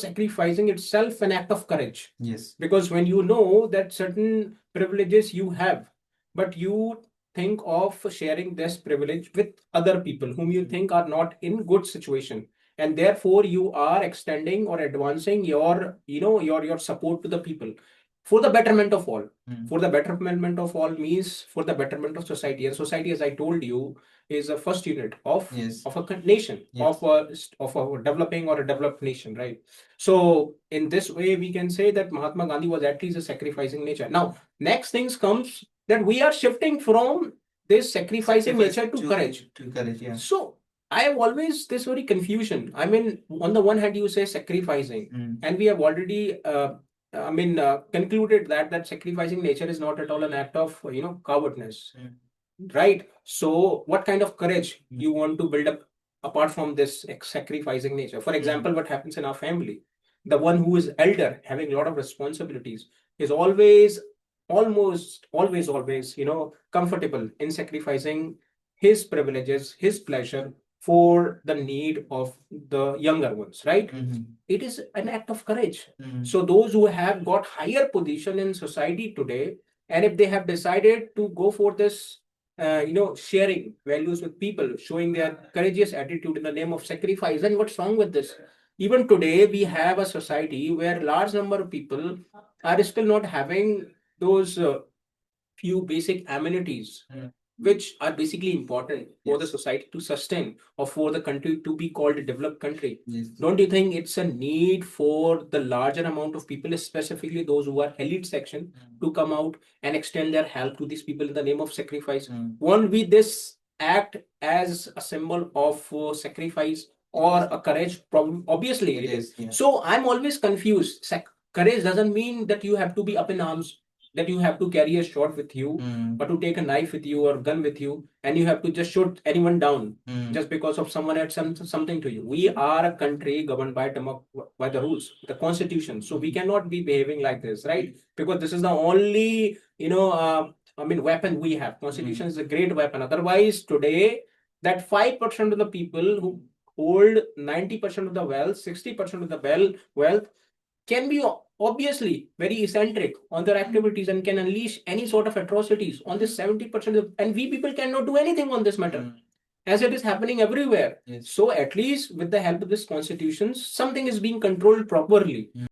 sacrificing itself an act of courage. Yes. Because when you know that certain privileges you have, but you think of sharing this privilege with other people whom you think are not in good situation, and therefore you are extending or advancing your, your support to the people for the betterment of all. For the betterment of all means for the betterment of society, and society, as I told you, is a first unit of Yes. of a nation, Yes. of a developing or a developed nation, right? So in this way we can say that Mahatma Gandhi was at least a sacrificing nature. Now next things comes that we are shifting from this sacrificing nature to courage. To courage, yeah. So I have always this very confusion. I mean, on the one hand, you say sacrificing, and we have already, concluded that sacrificing nature is not at all an act of, cowardness, right? So, what kind of courage you want to build up apart from this sacrificing nature? For example, what happens in our family? The one who is elder, having a lot of responsibilities, is always, always, comfortable in sacrificing his privileges, his pleasure for the need of the younger ones, right? It is an act of courage. So those who have got higher position in society today, and if they have decided to go for this, sharing values with people, showing their courageous attitude in the name of sacrifice, then what's wrong with this? Even today, we have a society where large number of people are still not having those few basic amenities which are basically important for the society to sustain or for the country to be called a developed country. Yes. Don't you think it's a need for the larger amount of people, specifically those who are elite section, to come out and extend their help to these people in the name of sacrifice? Won't be this act as a symbol of sacrifice or a courage? Problem, obviously it is. Yeah. So I'm always confused. Courage doesn't mean that you have to be up in arms, that you have to carry a sword with you, or to take a knife with you or gun with you, and you have to just shoot anyone down just because of someone had something to you. We are a country governed by by the rules, the constitution. So we cannot be behaving like this, right? Because this is the only, weapon we have. Constitution is a great weapon. Otherwise, today, that 5% of the people who hold 90% of the wealth, 60% of the wealth, can be obviously very eccentric on their activities and can unleash any sort of atrocities on this 70% and we people cannot do anything on this matter, as it is happening everywhere. Yes. So at least with the help of this constitution, something is being controlled properly.